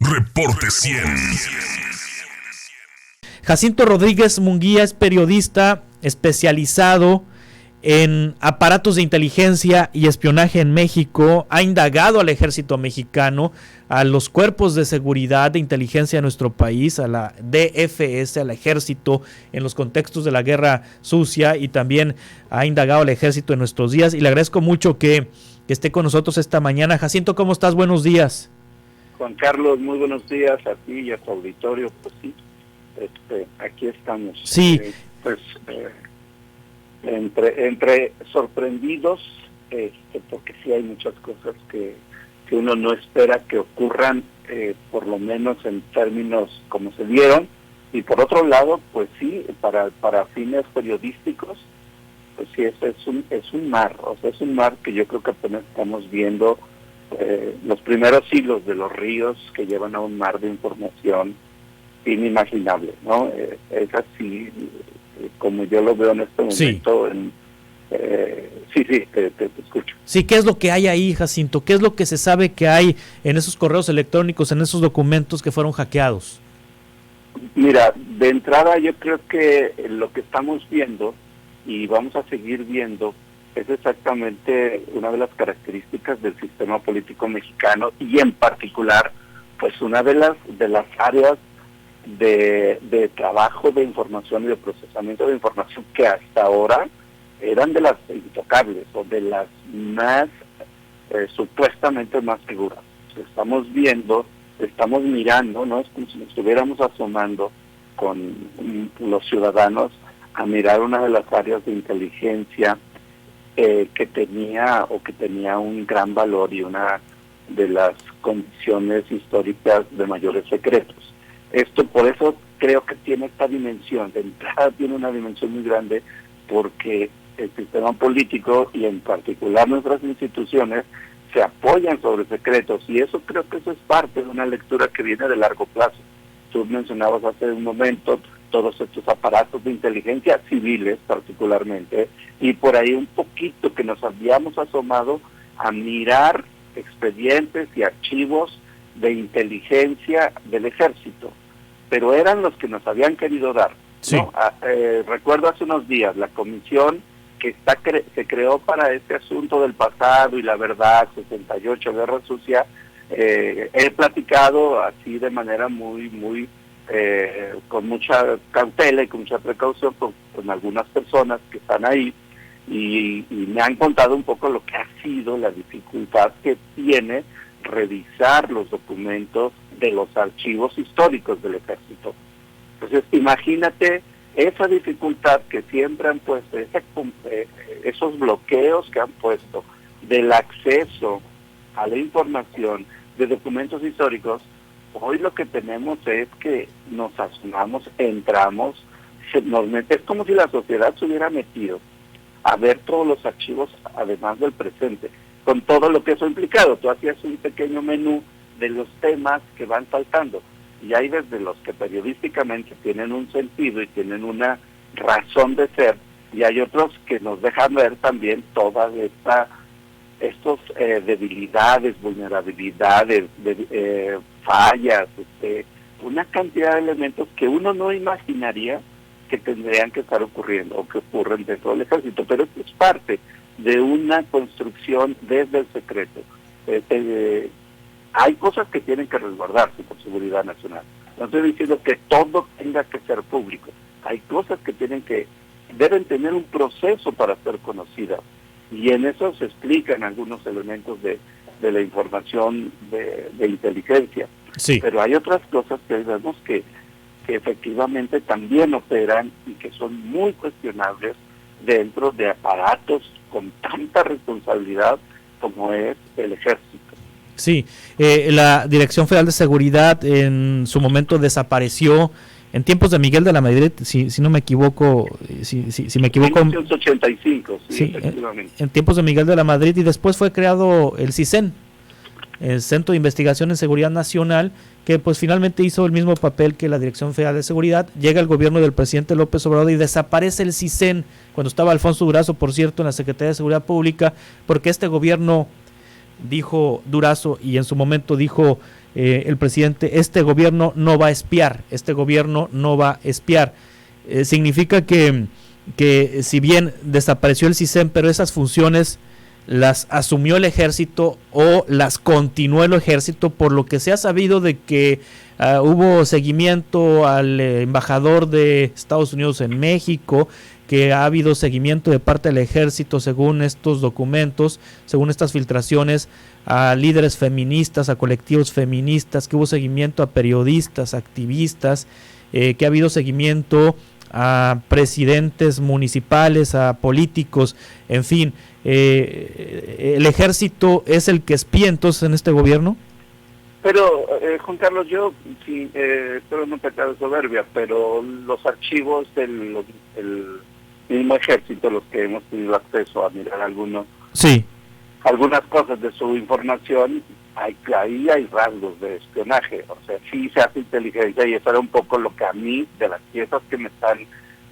Reporte 100. Jacinto Rodríguez Munguía es periodista especializado en aparatos de inteligencia y espionaje en México. Ha indagado al ejército mexicano, a los cuerpos de seguridad de inteligencia de nuestro país, a la DFS, al ejército en los contextos de la guerra sucia, y también ha indagado al ejército en nuestros días, y le agradezco mucho que esté con nosotros esta mañana. Jacinto, ¿cómo estás? Buenos días. Juan Carlos, muy buenos días a ti y a tu auditorio. Pues sí, aquí estamos. Sí. Entre sorprendidos, porque sí hay muchas cosas que uno no espera que ocurran, por lo menos en términos como se dieron, y por otro lado, pues sí, para fines periodísticos, pues sí, es un mar, o sea, es un mar que yo creo que apenas estamos viendo los primeros hilos de los ríos que llevan a un mar de información inimaginable, ¿no? Es así como yo lo veo en este momento. Sí. Te escucho. Sí, ¿qué es lo que hay ahí, Jacinto? ¿Qué es lo que se sabe que hay en esos correos electrónicos, en esos documentos que fueron hackeados? Mira, de entrada yo creo que lo que estamos viendo y vamos a seguir viendo es exactamente una de las características del sistema político mexicano, y en particular, pues una de las áreas de trabajo de información y de procesamiento de información que hasta ahora eran de las intocables o de las más supuestamente más seguras. Estamos viendo, estamos mirando, ¿no? Es como si nos estuviéramos asomando con los ciudadanos a mirar una de las áreas de inteligencia que tenía un gran valor y una de las condiciones históricas de mayores secretos. Esto, por eso creo que tiene esta dimensión, de entrada tiene una dimensión muy grande, porque el sistema político y en particular nuestras instituciones se apoyan sobre secretos, y eso creo que eso es parte de una lectura que viene de largo plazo. Tú mencionabas hace un momento todos estos aparatos de inteligencia civiles particularmente, y por ahí un poquito que nos habíamos asomado a mirar expedientes y archivos de inteligencia del ejército, pero eran los que nos habían querido dar, sí. ¿no? Recuerdo hace unos días la comisión que se creó para este asunto del pasado y la verdad, 68, Guerra Sucia. He platicado así de manera muy con mucha cautela y con mucha precaución con algunas personas que están ahí, y me han contado un poco lo que ha sido la dificultad que tiene revisar los documentos de los archivos históricos del ejército. Entonces, imagínate esa dificultad que siempre han puesto, esos bloqueos que han puesto del acceso a la información de documentos históricos. Hoy lo que tenemos es que nos asomamos, entramos, es como si la sociedad se hubiera metido a ver todos los archivos, además del presente, con todo lo que eso ha implicado. Tú hacías un pequeño menú de los temas que van saltando, y hay desde los que periodísticamente tienen un sentido y tienen una razón de ser, y hay otros que nos dejan ver también todas estos debilidades, vulnerabilidades, fallas, una cantidad de elementos que uno no imaginaría que tendrían que estar ocurriendo o que ocurren dentro del ejército, pero esto es parte de una construcción desde el secreto. Hay cosas que tienen que resguardarse por seguridad nacional. No estoy diciendo que todo tenga que ser público. Hay cosas que deben tener un proceso para ser conocidas, y en eso se explican algunos elementos de la información de inteligencia. Sí. Pero hay otras cosas que vemos que efectivamente también operan y que son muy cuestionables dentro de aparatos con tanta responsabilidad como es el ejército. Sí, la Dirección Federal de Seguridad en su momento desapareció en tiempos de Miguel de la Madrid, si no me equivoco, si me equivoco. En 1985, sí, efectivamente. En tiempos de Miguel de la Madrid, y después fue creado el CISEN, el Centro de Investigación en Seguridad Nacional, que pues finalmente hizo el mismo papel que la Dirección Federal de Seguridad. Llega el gobierno del presidente López Obrador y desaparece el CISEN, cuando estaba Alfonso Durazo, por cierto, en la Secretaría de Seguridad Pública, porque este gobierno, dijo Durazo, y en su momento dijo el presidente, este gobierno no va a espiar, significa que si bien desapareció el CISEN, pero esas funciones las asumió el ejército o las continuó el ejército, por lo que se ha sabido de que hubo seguimiento al embajador de Estados Unidos en México, que ha habido seguimiento de parte del ejército según estos documentos, según estas filtraciones, a líderes feministas, a colectivos feministas, que hubo seguimiento a periodistas, activistas, que ha habido seguimiento a presidentes municipales, a políticos, en fin. ¿El ejército es el que espía entonces en este gobierno? Pero, Juan Carlos, yo sí, espero no pecar de soberbia, pero los archivos del mismo ejército, los que hemos tenido acceso a mirar algunas cosas de su información, ahí hay rasgos de espionaje. O sea, sí se hace inteligencia, y eso era un poco lo que a mí, de las piezas que me están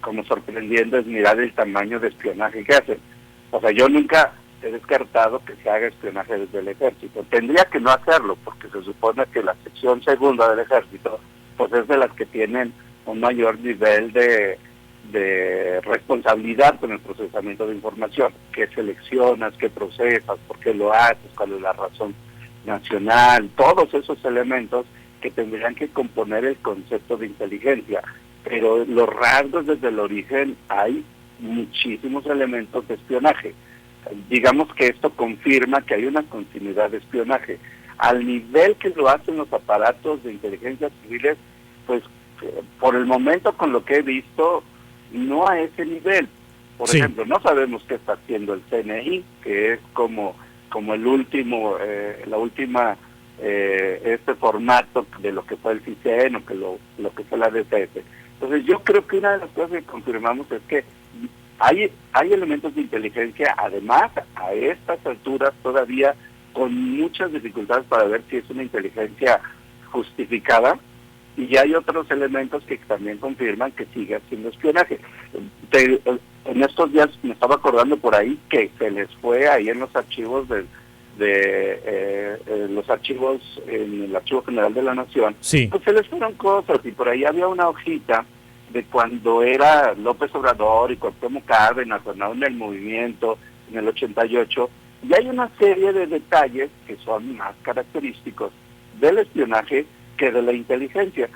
como sorprendiendo, es mirar el tamaño de espionaje que hacen. O sea, yo nunca he descartado que se haga espionaje desde el ejército. Tendría que no hacerlo, porque se supone que la sección segunda del ejército pues es de las que tienen un mayor nivel de responsabilidad con el procesamiento de información. ¿Qué seleccionas, qué procesas, por qué lo haces, cuál es la razón nacional? Todos esos elementos que tendrían que componer el concepto de inteligencia. Pero los rasgos desde el origen, hay muchísimos elementos de espionaje. Digamos que esto confirma que hay una continuidad de espionaje. Al nivel que lo hacen los aparatos de inteligencia civiles, pues por el momento, con lo que he visto, no a ese nivel. Por ejemplo, no sabemos qué está haciendo el CNI, que es como el último, la última, este formato de lo que fue el CISEN o que lo que fue la DPS. Entonces yo creo que una de las cosas que confirmamos es que hay elementos de inteligencia, además a estas alturas todavía con muchas dificultades para ver si es una inteligencia justificada, y hay otros elementos que también confirman que sigue haciendo espionaje. En estos días me estaba acordando por ahí que se les fue ahí en los archivos los archivos en el Archivo General de la Nación, pues se les fueron cosas, y por ahí había una hojita de cuando era López Obrador y Cuauhtémoc Cárdenas, en el movimiento, en el 88, y hay una serie de detalles que son más característicos del espionaje que de la inteligencia.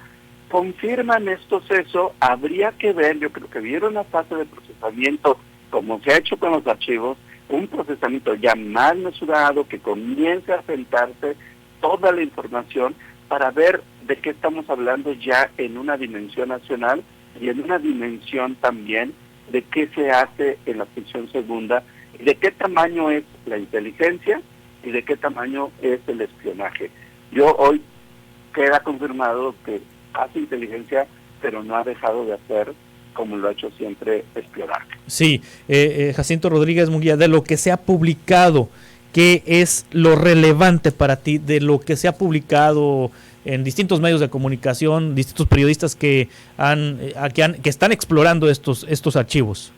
¿Confirman estos eso? Habría que ver, yo creo que hubiera una fase de procesamiento, como se ha hecho con los archivos, un procesamiento ya más mesurado, que comience a sentarse toda la información para ver de qué estamos hablando ya en una dimensión nacional y en una dimensión también de qué se hace en la sección segunda, y de qué tamaño es la inteligencia y de qué tamaño es el espionaje. Yo hoy queda confirmado que hace inteligencia, pero no ha dejado de hacer, como lo ha hecho siempre, espionaje. Sí, Jacinto Rodríguez Munguía, de lo que se ha publicado, ¿qué es lo relevante para ti de lo que se ha publicado en distintos medios de comunicación, distintos periodistas que están explorando estos archivos?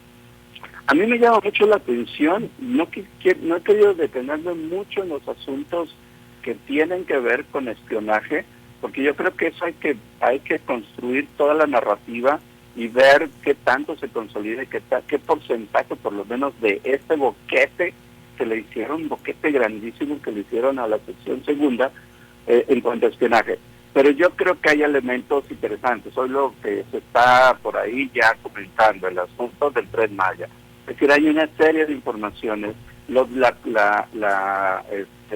A mí me llama mucho la atención, no he querido detenerme mucho en los asuntos que tienen que ver con espionaje, porque yo creo que eso hay que construir toda la narrativa y ver qué tanto se consolida y qué porcentaje, por lo menos, de este boquete que le hicieron, boquete grandísimo que le hicieron a la sección segunda en cuanto a espionaje. Pero yo creo que hay elementos interesantes. Hoy lo que se está por ahí ya comentando, el asunto del Tren Maya. Es decir, hay una serie de informaciones, la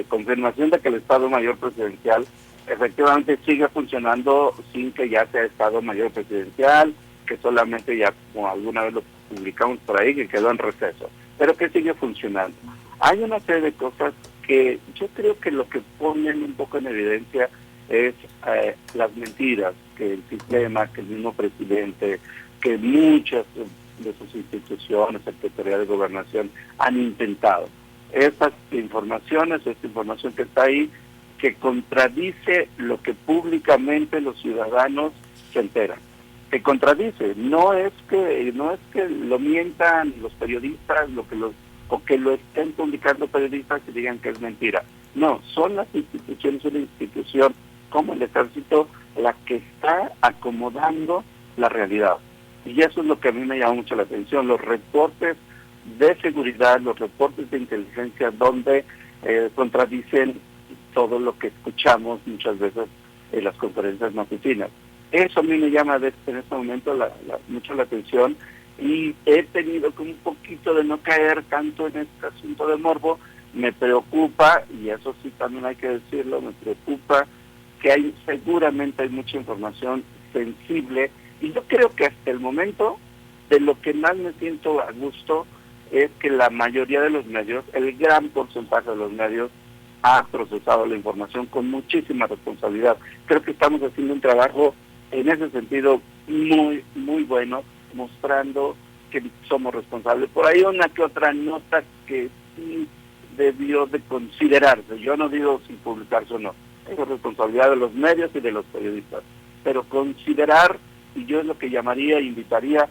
confirmación de que el Estado Mayor Presidencial efectivamente sigue funcionando sin que ya sea Estado Mayor Presidencial, que solamente ya, como alguna vez lo publicamos por ahí, que quedó en receso, pero que sigue funcionando. Hay una serie de cosas que yo creo que lo que ponen un poco en evidencia es las mentiras que el sistema, que el mismo presidente, que muchas de sus instituciones, Secretaría de Gobernación, han intentado. Esta información que está ahí, que contradice lo que públicamente los ciudadanos se enteran, que contradice, no es que lo mientan los periodistas, o que lo estén publicando periodistas y digan que es mentira. No, son las instituciones, una institución como el ejército la que está acomodando la realidad. Y eso es lo que a mí me llama mucho la atención, los reportes de seguridad, los reportes de inteligencia, donde contradicen todo lo que escuchamos muchas veces en las conferencias matutinas. Eso a mí me llama en este momento mucho la atención, y he tenido como un poquito de no caer tanto en este asunto de morbo. Me preocupa, y eso sí también hay que decirlo, me preocupa que seguramente hay mucha información sensible, y yo creo que hasta el momento de lo que más me siento a gusto es que la mayoría de los medios, el gran porcentaje de los medios, ha procesado la información con muchísima responsabilidad. Creo que estamos haciendo un trabajo en ese sentido muy, muy bueno, mostrando que somos responsables. Por ahí una que otra nota que sí debió de considerarse. Yo no digo si publicarse o no. Es responsabilidad de los medios y de los periodistas. Pero considerar, y yo es lo que llamaría, invitaría,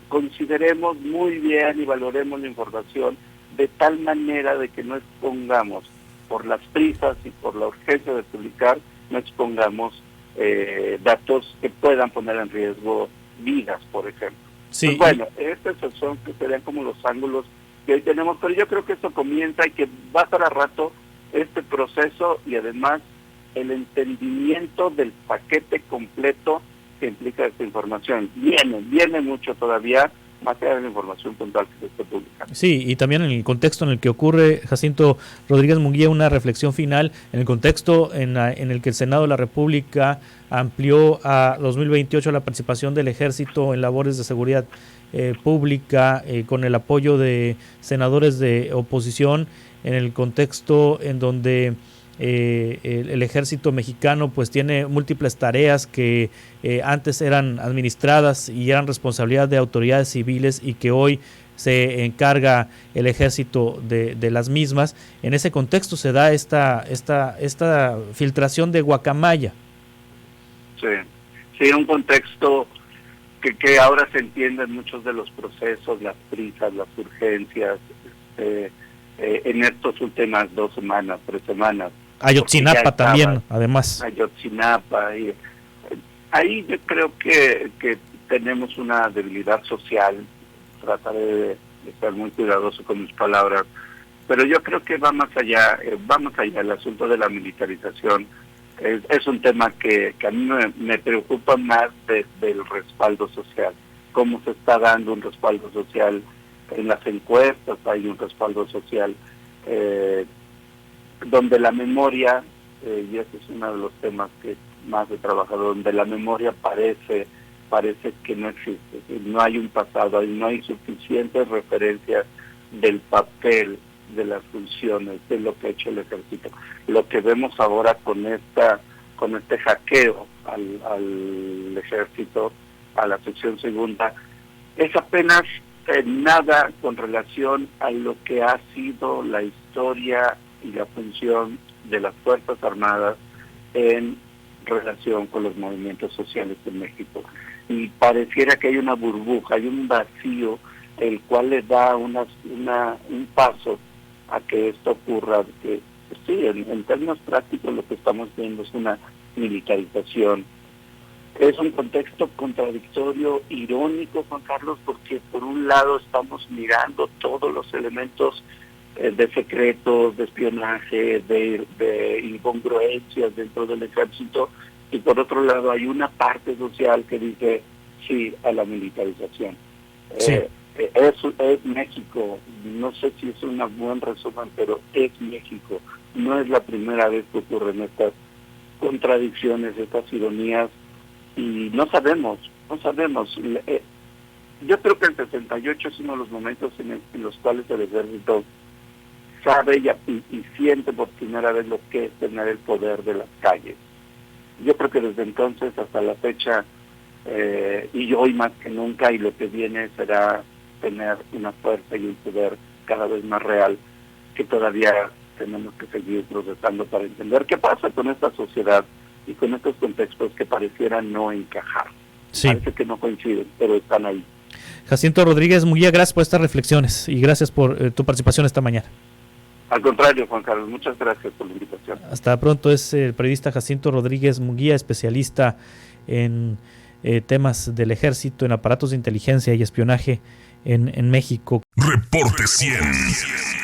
consideremos muy bien y valoremos la información de tal manera de que no expongamos, por las prisas y por la urgencia de publicar, no expongamos datos que puedan poner en riesgo vidas, por ejemplo. Sí. Pues bueno, estos son que serían como los ángulos que hoy tenemos, pero yo creo que esto comienza y que va a estar a rato este proceso, y además el entendimiento del paquete completo que implica esta información. Viene mucho todavía, más allá de la información puntual que se esté publicando. Sí, y también en el contexto en el que ocurre, Jacinto Rodríguez Munguía, una reflexión final, en el contexto en el que el Senado de la República amplió a 2028 la participación del Ejército en labores de seguridad pública, con el apoyo de senadores de oposición, en el contexto en donde el ejército mexicano pues tiene múltiples tareas que antes eran administradas y eran responsabilidad de autoridades civiles, y que hoy se encarga el ejército de las mismas. En ese contexto se da esta filtración de guacamaya. Sí, un contexto que ahora se entienden muchos de los procesos, las prisas, las urgencias, en estas últimas 2 semanas, 3 semanas. Ayotzinapa también, además. Ayotzinapa. Y ahí yo creo que tenemos una debilidad social. Trataré de ser muy cuidadoso con mis palabras, pero yo creo que va más allá. El asunto de la militarización es un tema que a mí me preocupa más del respaldo social. Cómo se está dando un respaldo social en las encuestas. Hay un respaldo social donde la memoria, y ese es uno de los temas que más he trabajado, donde la memoria parece que no existe, no hay un pasado, no hay suficientes referencias del papel, de las funciones, de lo que ha hecho el ejército. Lo que vemos ahora con este hackeo al ejército, a la sección segunda, es apenas nada con relación a lo que ha sido la historia y la función de las Fuerzas Armadas en relación con los movimientos sociales en México. Y pareciera que hay una burbuja, hay un vacío, el cual le da un paso a que esto ocurra. Que sí, en términos prácticos lo que estamos viendo es una militarización. Es un contexto contradictorio, irónico, Juan Carlos, porque por un lado estamos mirando todos los elementos de secretos, de espionaje, de incongruencias dentro del ejército, y por otro lado hay una parte social que dice sí a la militarización. Sí. Es México, no sé si es un buen resumen, pero es México. No es la primera vez que ocurren estas contradicciones, estas ironías, y no sabemos. Yo creo que el 68 es uno de los momentos en los cuales el ejército sabe y siente por primera vez lo que es tener el poder de las calles. Yo creo que desde entonces hasta la fecha, y hoy más que nunca, y lo que viene será tener una fuerza y un poder cada vez más real, que todavía tenemos que seguir procesando para entender qué pasa con esta sociedad y con estos contextos que parecieran no encajar. Sí. Parece que no coinciden, pero están ahí. Jacinto Rodríguez Munguía, gracias por estas reflexiones y gracias por tu participación esta mañana. Al contrario, Juan Carlos, muchas gracias por la invitación. Hasta pronto. Es el periodista Jacinto Rodríguez Munguía, especialista en temas del ejército, en aparatos de inteligencia y espionaje en México. Reporte 100.